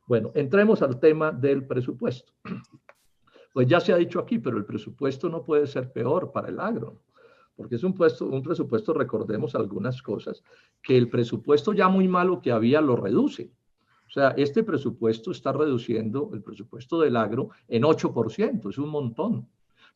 Bueno, entremos al tema del presupuesto. Pues ya se ha dicho aquí, pero el presupuesto no puede ser peor para el agro, porque es un presupuesto, recordemos algunas cosas, que el presupuesto ya muy malo que había lo reduce. O sea, este presupuesto está reduciendo el presupuesto del agro en 8%, es un montón.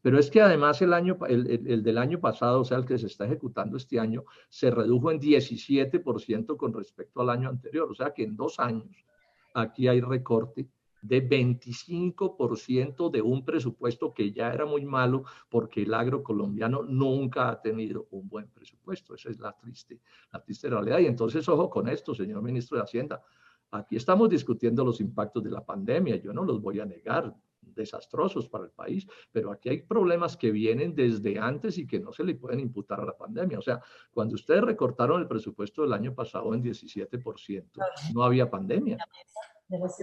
Pero es que además el del año pasado, o sea, el que se está ejecutando este año, se redujo en 17% con respecto al año anterior. O sea que en 2 años aquí hay recorte de 25% de un presupuesto que ya era muy malo porque el agro colombiano nunca ha tenido un buen presupuesto. Esa es la triste realidad. Y entonces, ojo con esto, señor ministro de Hacienda. Aquí estamos discutiendo los impactos de la pandemia. Yo no los voy a negar, desastrosos para el país, pero aquí hay problemas que vienen desde antes y que no se le pueden imputar a la pandemia. O sea, cuando ustedes recortaron el presupuesto del año pasado en 17%, no había pandemia.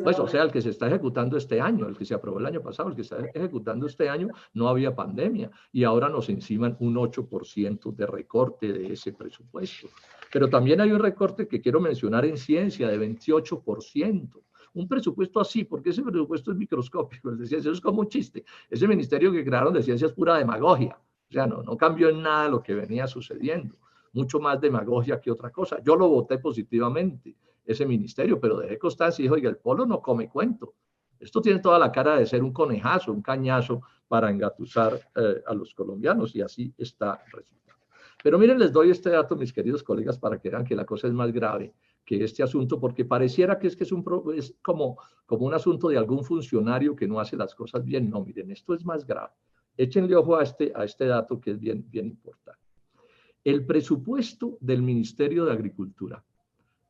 Pues, o sea, el que se está ejecutando este año, el que se aprobó el año pasado, el que está ejecutando este año, no había pandemia y ahora nos enciman un 8% de recorte de ese presupuesto. Pero también hay un recorte que quiero mencionar en ciencia de 28%. Un presupuesto así, porque ese presupuesto es microscópico, el de ciencia, eso es como un chiste. Ese ministerio que crearon de ciencia es pura demagogia. O sea, no cambió en nada lo que venía sucediendo. Mucho más demagogia que otra cosa. Yo lo voté positivamente ese ministerio, pero dejé constancia y dijo, oiga, el polo no come cuento. Esto tiene toda la cara de ser un conejazo, un cañazo para engatusar a los colombianos y así está resultando. Pero miren, les doy este dato, mis queridos colegas, para que vean que la cosa es más grave que este asunto, porque pareciera que es como un asunto de algún funcionario que no hace las cosas bien. No, miren, esto es más grave. Échenle ojo a este dato que es bien importante. El presupuesto del Ministerio de Agricultura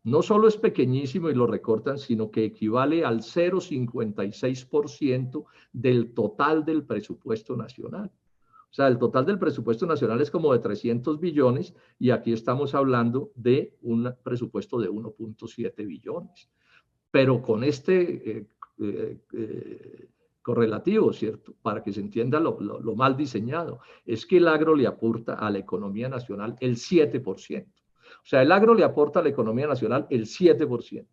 no solo es pequeñísimo y lo recortan, sino que equivale al 0,56% del total del presupuesto nacional. O sea, el total del presupuesto nacional es como de 300 billones y aquí estamos hablando de un presupuesto de 1,7 billones. Pero con correlativo, ¿cierto? Para que se entienda lo mal diseñado, es que el agro le aporta a la economía nacional el 7%. O sea, el agro le aporta a la economía nacional el 7%.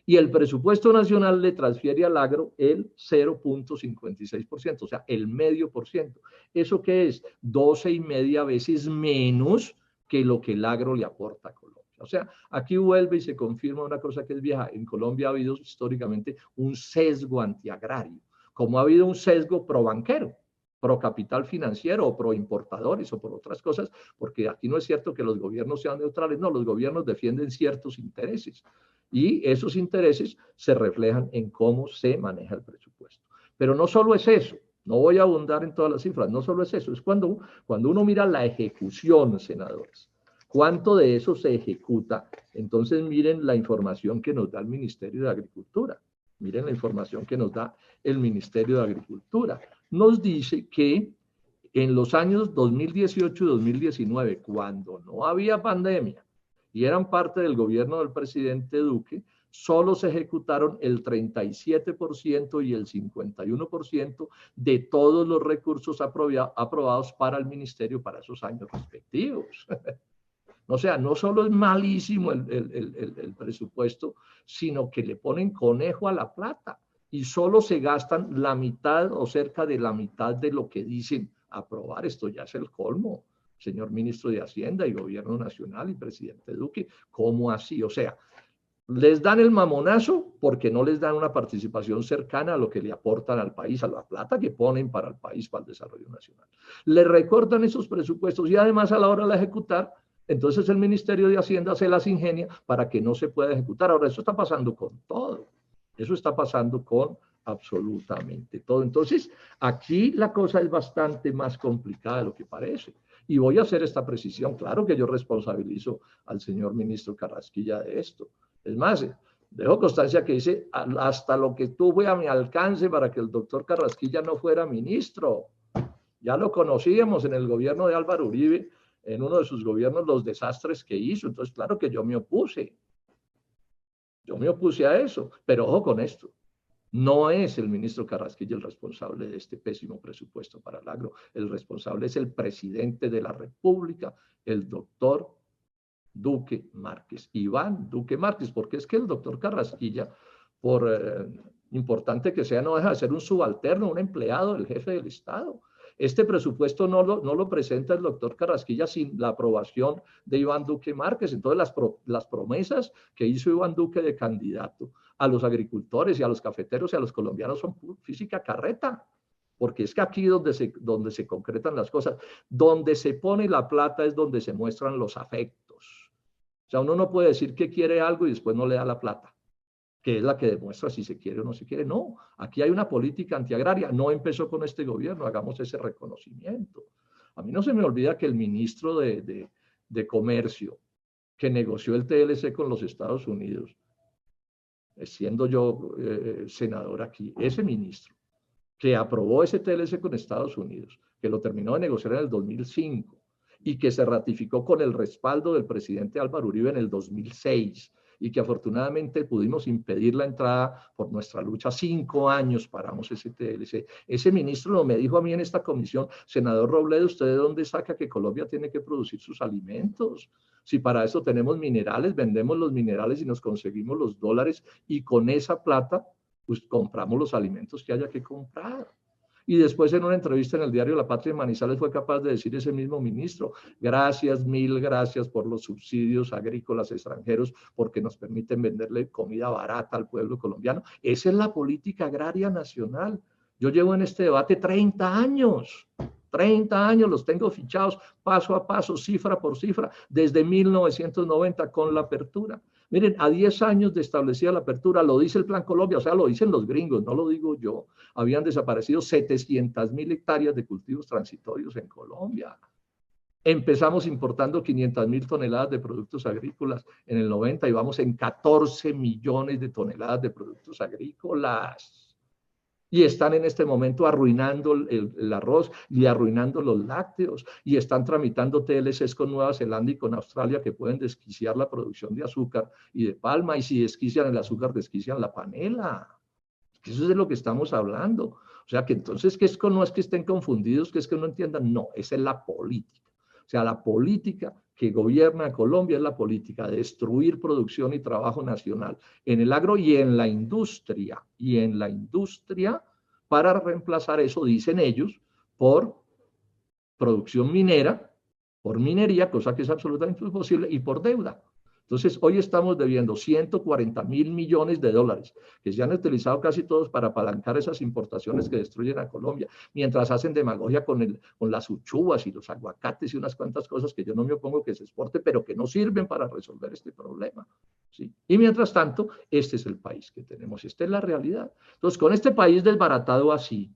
Y el presupuesto nacional le transfiere al agro el 0,56%, o sea, el 0,5%. ¿Eso qué es? 12,5 veces menos que lo que el agro le aporta a Colombia. O sea, aquí vuelve y se confirma una cosa que es vieja. En Colombia ha habido históricamente un sesgo antiagrario, como ha habido un sesgo pro banquero, pro capital financiero o pro importadores o por otras cosas, porque aquí no es cierto que los gobiernos sean neutrales, no, los gobiernos defienden ciertos intereses y esos intereses se reflejan en cómo se maneja el presupuesto. Pero no solo es eso, no voy a abundar en todas las cifras, no solo es eso, es cuando uno mira la ejecución, senadores. ¿Cuánto de eso se ejecuta? Entonces miren la información que nos da el Ministerio de Agricultura. Miren la información que nos da el Ministerio de Agricultura. Nos dice que en los años 2018 y 2019, cuando no había pandemia y eran parte del gobierno del presidente Duque, solo se ejecutaron el 37% y el 51% de todos los recursos aprobados para el ministerio para esos años respectivos. O sea, no solo es malísimo el presupuesto, sino que le ponen conejo a la plata y solo se gastan la mitad o cerca de la mitad de lo que dicen aprobar. Esto ya es el colmo, señor ministro de Hacienda y Gobierno Nacional y presidente Duque. ¿Cómo así? O sea, les dan el mamonazo porque no les dan una participación cercana a lo que le aportan al país, a la plata que ponen para el país, para el desarrollo nacional. Le recortan esos presupuestos y además a la hora de ejecutar, entonces el Ministerio de Hacienda se las ingenia para que no se pueda ejecutar. Ahora, eso está pasando con todo. Eso está pasando con absolutamente todo. Entonces, aquí la cosa es bastante más complicada de lo que parece. Y voy a hacer esta precisión. Claro que yo responsabilizo al señor ministro Carrasquilla de esto. Es más, dejo constancia que dice hasta lo que tuve a mi alcance para que el doctor Carrasquilla no fuera ministro. Ya lo conocíamos en el gobierno de Álvaro Uribe, en uno de sus gobiernos, los desastres que hizo. Entonces, claro que yo me opuse. Yo me opuse a eso. Pero ojo con esto. No es el ministro Carrasquilla el responsable de este pésimo presupuesto para el agro. El responsable es el presidente de la República, el doctor Duque Márquez, Iván Duque Márquez, porque es que el doctor Carrasquilla importante que sea, no deja de ser un subalterno, un empleado del jefe del Estado. Este presupuesto no lo presenta el doctor Carrasquilla sin la aprobación de Iván Duque Márquez. Entonces, las promesas que hizo Iván Duque de candidato a los agricultores y a los cafeteros y a los colombianos son física carreta, porque es que aquí donde se concretan las cosas, donde se pone la plata es donde se muestran los afectos. O sea, uno no puede decir que quiere algo y después no le da la plata, que es la que demuestra si se quiere o no se quiere. No, aquí hay una política antiagraria, no empezó con este gobierno, hagamos ese reconocimiento. A mí no se me olvida que el ministro de Comercio, que negoció el TLC con los Estados Unidos, siendo yo senador aquí, ese ministro, que aprobó ese TLC con Estados Unidos, que lo terminó de negociar en el 2005 y que se ratificó con el respaldo del presidente Álvaro Uribe en el 2006, y que afortunadamente pudimos impedir la entrada por nuestra lucha. 5 años paramos ese TLC. Ese ministro me dijo a mí en esta comisión: senador Robledo, ¿usted de dónde saca que Colombia tiene que producir sus alimentos? Si para eso tenemos minerales, vendemos los minerales y nos conseguimos los dólares, y con esa plata pues compramos los alimentos que haya que comprar. Y después, en una entrevista en el diario La Patria de Manizales, fue capaz de decir ese mismo ministro: gracias, mil gracias por los subsidios agrícolas extranjeros, porque nos permiten venderle comida barata al pueblo colombiano. Esa es la política agraria nacional. Yo llevo en este debate 30 años. 30 años los tengo fichados paso a paso, cifra por cifra, desde 1990 con la apertura. Miren, a 10 años de establecida la apertura, lo dice el Plan Colombia, o sea, lo dicen los gringos, no lo digo yo, habían desaparecido 700.000 hectáreas de cultivos transitorios en Colombia. Empezamos importando 500.000 toneladas de productos agrícolas en el 90 y vamos en 14 millones de toneladas de productos agrícolas. Y están en este momento arruinando el arroz y arruinando los lácteos, y están tramitando TLCs con Nueva Zelanda y con Australia que pueden desquiciar la producción de azúcar y de palma, y si desquician el azúcar, desquician la panela. Eso es de lo que estamos hablando. O sea, que entonces que no es que estén confundidos, que es que no entiendan, no, esa es la política. O sea, la política que gobierna a Colombia es la política de destruir producción y trabajo nacional en el agro y en la industria. Y en la industria, para reemplazar eso, dicen ellos, por producción minera, por minería, cosa que es absolutamente imposible, y por deuda. Entonces, hoy estamos debiendo 140.000 millones de dólares, que se han utilizado casi todos para apalancar esas importaciones que destruyen a Colombia, mientras hacen demagogia con las uchuvas y los aguacates y unas cuantas cosas que yo no me opongo que se exporte, pero que no sirven para resolver este problema. ¿Sí? Y mientras tanto, este es el país que tenemos, esta es la realidad. Entonces, con este país desbaratado así,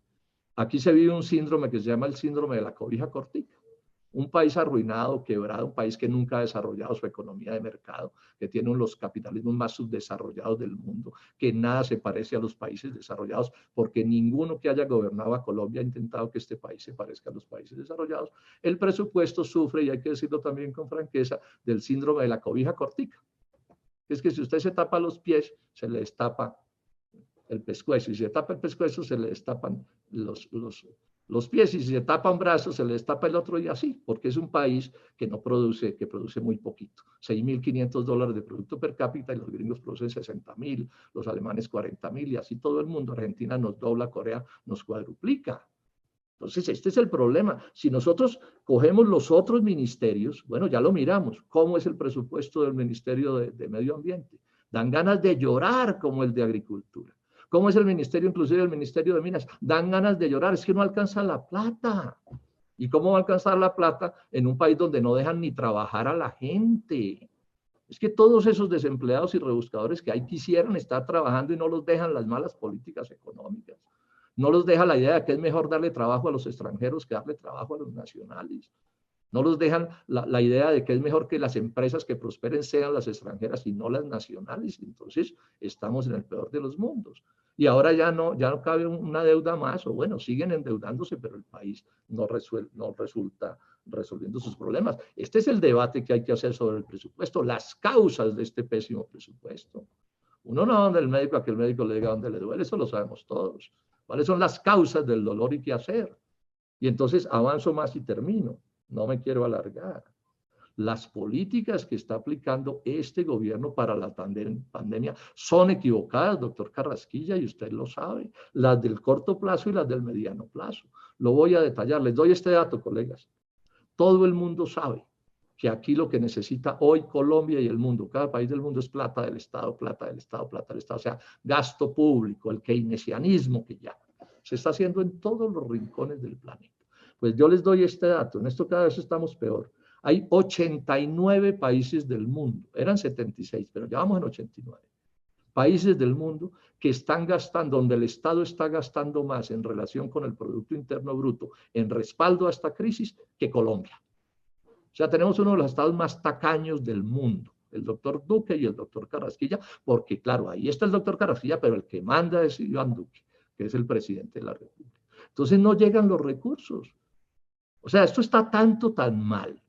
aquí se vive un síndrome que se llama el síndrome de la cobija cortica. Un país arruinado, quebrado, un país que nunca ha desarrollado su economía de mercado, que tiene uno de los capitalismos más subdesarrollados del mundo, que nada se parece a los países desarrollados, porque ninguno que haya gobernado a Colombia ha intentado que este país se parezca a los países desarrollados. El presupuesto sufre, y hay que decirlo también con franqueza, del síndrome de la cobija cortica. Es que si usted se tapa los pies, se le destapa el pescuezo, y si se tapa el pescuezo, se le destapan los pies, y si se tapa un brazo, se le destapa el otro, y así, porque es un país que no produce, que produce muy poquito. $6.500 de producto per cápita, y los gringos producen 60.000, los alemanes 40.000, y así todo el mundo. Argentina nos dobla, Corea nos cuadruplica. Entonces, este es el problema. Si nosotros cogemos los otros ministerios, bueno, ya lo miramos, ¿cómo es el presupuesto del Ministerio de Medio Ambiente? Dan ganas de llorar, como el de Agricultura. ¿Cómo es el ministerio, inclusive el Ministerio de Minas? Dan ganas de llorar, es que no alcanza la plata. ¿Y cómo va a alcanzar la plata en un país donde no dejan ni trabajar a la gente? Es que todos esos desempleados y rebuscadores que hay quisieran estar trabajando y no los dejan las malas políticas económicas. No los deja la idea de que es mejor darle trabajo a los extranjeros que darle trabajo a los nacionales. No los dejan la idea de que es mejor que las empresas que prosperen sean las extranjeras y no las nacionales. Entonces, estamos en el peor de los mundos. Y ahora ya no cabe una deuda más, o bueno, siguen endeudándose, pero el país no resulta resolviendo sus problemas. Este es el debate que hay que hacer sobre el presupuesto, las causas de este pésimo presupuesto. Uno no va donde el médico a que el médico le diga dónde le duele, eso lo sabemos todos. ¿Cuáles son las causas del dolor y qué hacer? Y entonces avanzo más y termino. No me quiero alargar. Las políticas que está aplicando este gobierno para la pandemia son equivocadas, doctor Carrasquilla, y usted lo sabe, las del corto plazo y las del mediano plazo. Lo voy a detallar, les doy este dato, colegas. Todo el mundo sabe que aquí lo que necesita hoy Colombia y el mundo, cada país del mundo, es plata del Estado, plata del Estado, plata del Estado, o sea, gasto público, el keynesianismo que ya se está haciendo en todos los rincones del planeta. Pues yo les doy este dato, en esto cada vez estamos peor. Hay 89 países del mundo, eran 76, pero ya vamos en 89 países del mundo que están gastando, donde el Estado está gastando más en relación con el Producto Interno Bruto en respaldo a esta crisis que Colombia. O sea, tenemos uno de los estados más tacaños del mundo, el doctor Duque y el doctor Carrasquilla, porque claro, ahí está el doctor Carrasquilla, pero el que manda es Iván Duque, que es el presidente de la República. Entonces no llegan los recursos. O sea, esto está tanto tan mal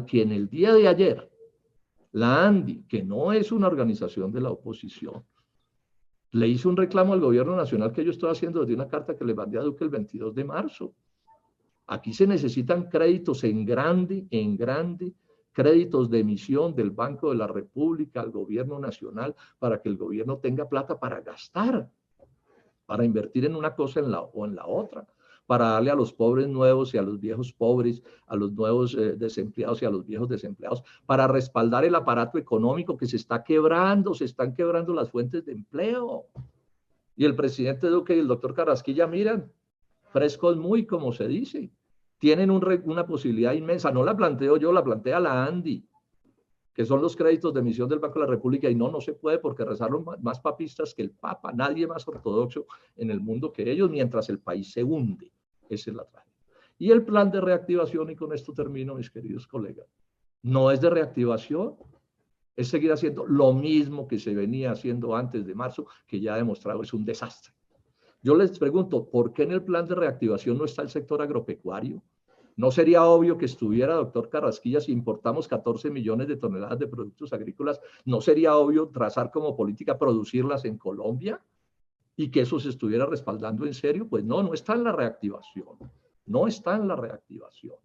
que en el día de ayer, la ANDI, que no es una organización de la oposición, le hizo un reclamo al gobierno nacional que yo estoy haciendo desde una carta que le mandé a Duque el 22 de marzo. Aquí se necesitan créditos en grande, créditos de emisión del Banco de la República al gobierno nacional para que el gobierno tenga plata para gastar, para invertir en una cosa o en la otra, para darle a los pobres nuevos y a los viejos pobres, a los nuevos desempleados y a los viejos desempleados, para respaldar el aparato económico que se está quebrando, se están quebrando las fuentes de empleo. Y el presidente Duque y el doctor Carrasquilla, miran, frescos muy, como se dice, tienen una posibilidad inmensa, no la planteo yo, la plantea la ANDI, que son los créditos de emisión del Banco de la República, y no se puede porque rezaron más papistas que el Papa, nadie más ortodoxo en el mundo que ellos, mientras el país se hunde. Esa es la tragedia. Y el plan de reactivación, y con esto termino, mis queridos colegas, no es de reactivación, es seguir haciendo lo mismo que se venía haciendo antes de marzo, que ya ha demostrado es un desastre. Yo les pregunto, ¿por qué en el plan de reactivación no está el sector agropecuario? ¿No sería obvio que estuviera, doctor Carrasquilla, si importamos 14 millones de toneladas de productos agrícolas, no sería obvio trazar como política producirlas en Colombia y que eso se estuviera respaldando en serio? Pues no, no está en la reactivación, no está en la reactivación.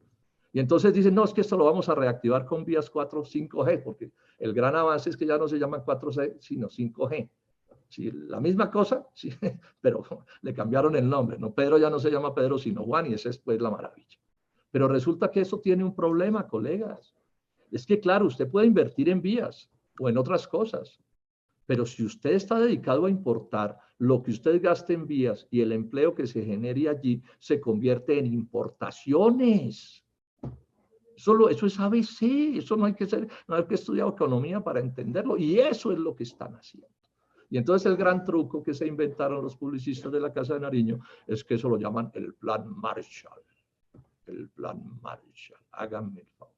Y entonces dicen, no, es que esto lo vamos a reactivar con vías 4, 5G, porque el gran avance es que ya no se llaman 4G, sino 5G. Sí, la misma cosa, sí, pero le cambiaron el nombre, ¿no? Pedro ya no se llama Pedro, sino Juan, y esa es pues la maravilla. Pero resulta que eso tiene un problema, colegas. Es que, claro, usted puede invertir en vías o en otras cosas, pero si usted está dedicado a importar, lo que usted gaste en vías y el empleo que se genere allí se convierte en importaciones. Eso es ABC, eso no hay que estudiar economía para entenderlo, y eso es lo que están haciendo. Y entonces el gran truco que se inventaron los publicistas de la Casa de Nariño es que eso lo llaman el Plan Marshall. El Plan Marshall, háganme el favor.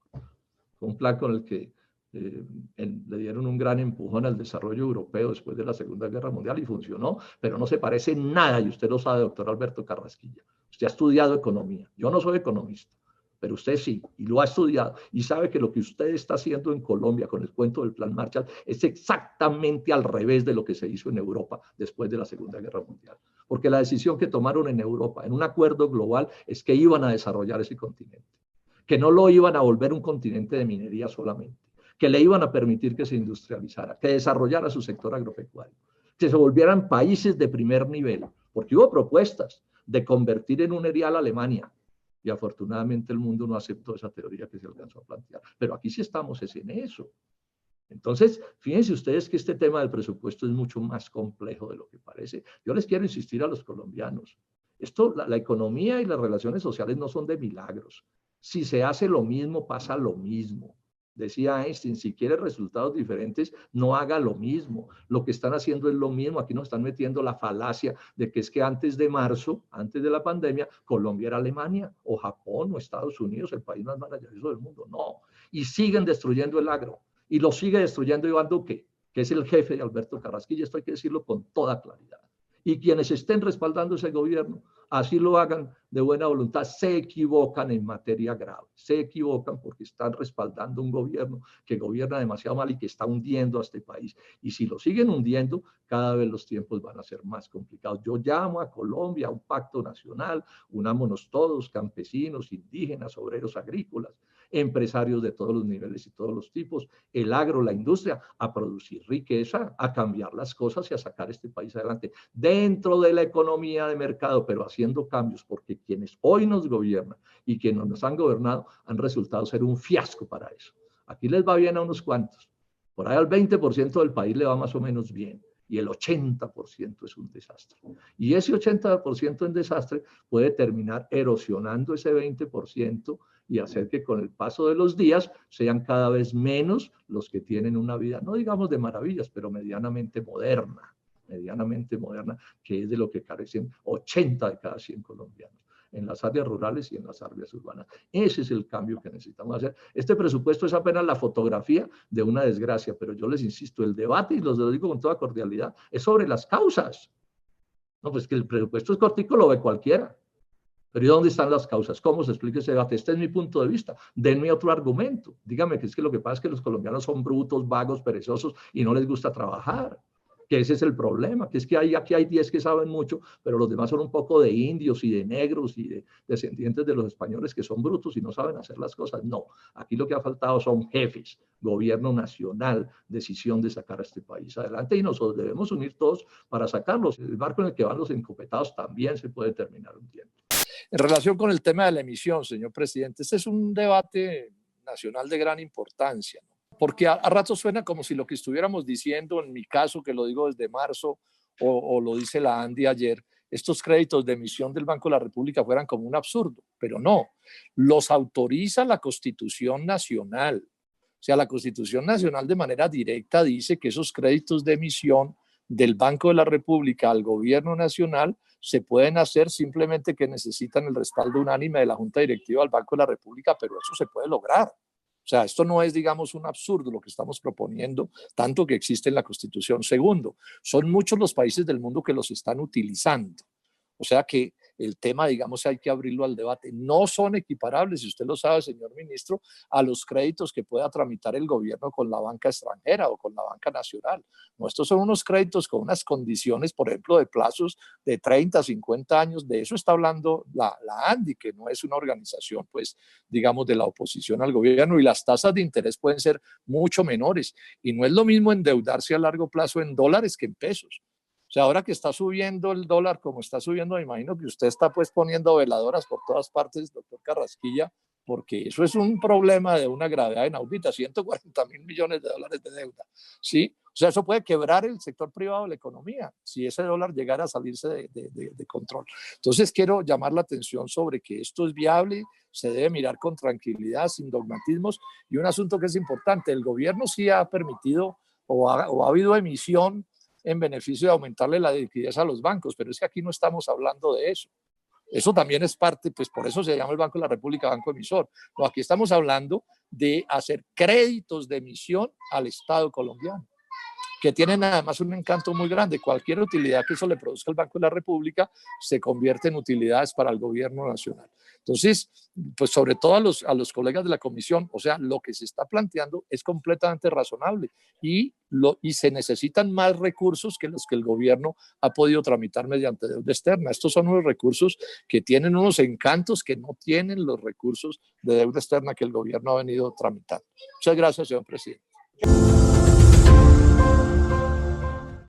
Fue un plan con el que le dieron un gran empujón al desarrollo europeo después de la Segunda Guerra Mundial y funcionó, pero no se parece en nada, y usted lo sabe, doctor Alberto Carrasquilla. Usted ha estudiado economía, yo no soy economista, pero usted sí, y lo ha estudiado, y sabe que lo que usted está haciendo en Colombia con el cuento del Plan Marshall es exactamente al revés de lo que se hizo en Europa después de la Segunda Guerra Mundial. Porque la decisión que tomaron en Europa, en un acuerdo global, es que iban a desarrollar ese continente, que no lo iban a volver un continente de minería solamente, que le iban a permitir que se industrializara, que desarrollara su sector agropecuario, que se volvieran países de primer nivel, porque hubo propuestas de convertir en un erial a Alemania, y afortunadamente el mundo no aceptó esa teoría que se alcanzó a plantear. Pero aquí sí estamos es en eso. Entonces, fíjense ustedes que este tema del presupuesto es mucho más complejo de lo que parece. Yo les quiero insistir a los colombianos. La economía y las relaciones sociales no son de milagros. Si se hace lo mismo, pasa lo mismo. Decía Einstein, si quiere resultados diferentes, no haga lo mismo. Lo que están haciendo es lo mismo. Aquí nos están metiendo la falacia de que es que antes de marzo, antes de la pandemia, Colombia era Alemania o Japón o Estados Unidos, el país más maravilloso del mundo. No. Y siguen destruyendo el agro. Y lo sigue destruyendo Iván Duque, que es el jefe de Alberto Carrasquilla. Esto hay que decirlo con toda claridad. Y quienes estén respaldando ese gobierno, así lo hagan de buena voluntad, se equivocan en materia grave, se equivocan porque están respaldando un gobierno que gobierna demasiado mal y que está hundiendo a este país. Y si lo siguen hundiendo, cada vez los tiempos van a ser más complicados. Yo llamo a Colombia a un pacto nacional, unámonos todos, campesinos, indígenas, obreros agrícolas, empresarios de todos los niveles y todos los tipos, el agro, la industria, a producir riqueza, a cambiar las cosas y a sacar este país adelante dentro de la economía de mercado, pero haciendo cambios, porque quienes hoy nos gobiernan y quienes nos han gobernado han resultado ser un fiasco para eso. Aquí les va bien a unos cuantos, por ahí al 20% del país le va más o menos bien, y el 80% es un desastre. Y ese 80% en desastre puede terminar erosionando ese 20% y hacer que con el paso de los días sean cada vez menos los que tienen una vida, no digamos de maravillas, pero medianamente moderna, que es de lo que carecen 80 de cada 100 colombianos en las áreas rurales y en las áreas urbanas. Ese es el cambio que necesitamos hacer. Este presupuesto es apenas la fotografía de una desgracia, pero yo les insisto, el debate, y lo digo con toda cordialidad, es sobre las causas. No, pues que el presupuesto es cortico, lo ve cualquiera. Pero ¿y dónde están las causas? ¿Cómo se explica ese debate? Este es mi punto de vista. Denme otro argumento. Dígame que es que lo que pasa es que los colombianos son brutos, vagos, perezosos y no les gusta trabajar. Que ese es el problema, que es que aquí hay 10 que saben mucho, pero los demás son un poco de indios y de negros y de descendientes de los españoles que son brutos y no saben hacer las cosas. No, aquí lo que ha faltado son jefes, gobierno nacional, decisión de sacar a este país adelante y nosotros debemos unir todos para sacarlos. El marco en el que van los encopetados también se puede terminar un tiempo. En relación con el tema de la emisión, señor presidente, este es un debate nacional de gran importancia, ¿no? Porque a rato suena como si lo que estuviéramos diciendo, en mi caso, que lo digo desde marzo, o lo dice la ANDI ayer, estos créditos de emisión del Banco de la República fueran como un absurdo, pero no, los autoriza la Constitución Nacional. O sea, la Constitución Nacional de manera directa dice que esos créditos de emisión del Banco de la República al Gobierno Nacional se pueden hacer simplemente que necesitan el respaldo unánime de la Junta Directiva del Banco de la República, pero eso se puede lograr. O sea, esto no es, digamos, un absurdo lo que estamos proponiendo, tanto que existe en la Constitución. Segundo, son muchos los países del mundo que los están utilizando. O sea que el tema, digamos, hay que abrirlo al debate. No son equiparables, si usted lo sabe, señor ministro, a los créditos que pueda tramitar el gobierno con la banca extranjera o con la banca nacional. No, estos son unos créditos con unas condiciones, por ejemplo, de plazos de 30, 50 años. De eso está hablando la ANDI, que no es una organización, pues, digamos, de la oposición al gobierno, y las tasas de interés pueden ser mucho menores. Y no es lo mismo endeudarse a largo plazo en dólares que en pesos. O sea, ahora que está subiendo el dólar como está subiendo, me imagino que usted está pues poniendo veladoras por todas partes, doctor Carrasquilla, porque eso es un problema de una gravedad inaudita, 140.000 millones de dólares de deuda, ¿sí? O sea, eso puede quebrar el sector privado de la economía si ese dólar llegara a salirse de control. Entonces, quiero llamar la atención sobre que esto es viable, se debe mirar con tranquilidad, sin dogmatismos, y un asunto que es importante, el gobierno sí ha permitido o ha habido emisión en beneficio de aumentarle la liquidez a los bancos, pero es que aquí no estamos hablando de eso. Eso también es parte, pues por eso se llama el Banco de la República Banco Emisor. No, aquí estamos hablando de hacer créditos de emisión al Estado colombiano, que tienen además un encanto muy grande. Cualquier utilidad que eso le produzca al Banco de la República se convierte en utilidades para el gobierno nacional. Entonces, pues sobre todo a los colegas de la comisión, o sea, lo que se está planteando es completamente razonable y se necesitan más recursos que los que el gobierno ha podido tramitar mediante deuda externa. Estos son unos recursos que tienen unos encantos que no tienen los recursos de deuda externa que el gobierno ha venido tramitando. Muchas gracias, señor presidente.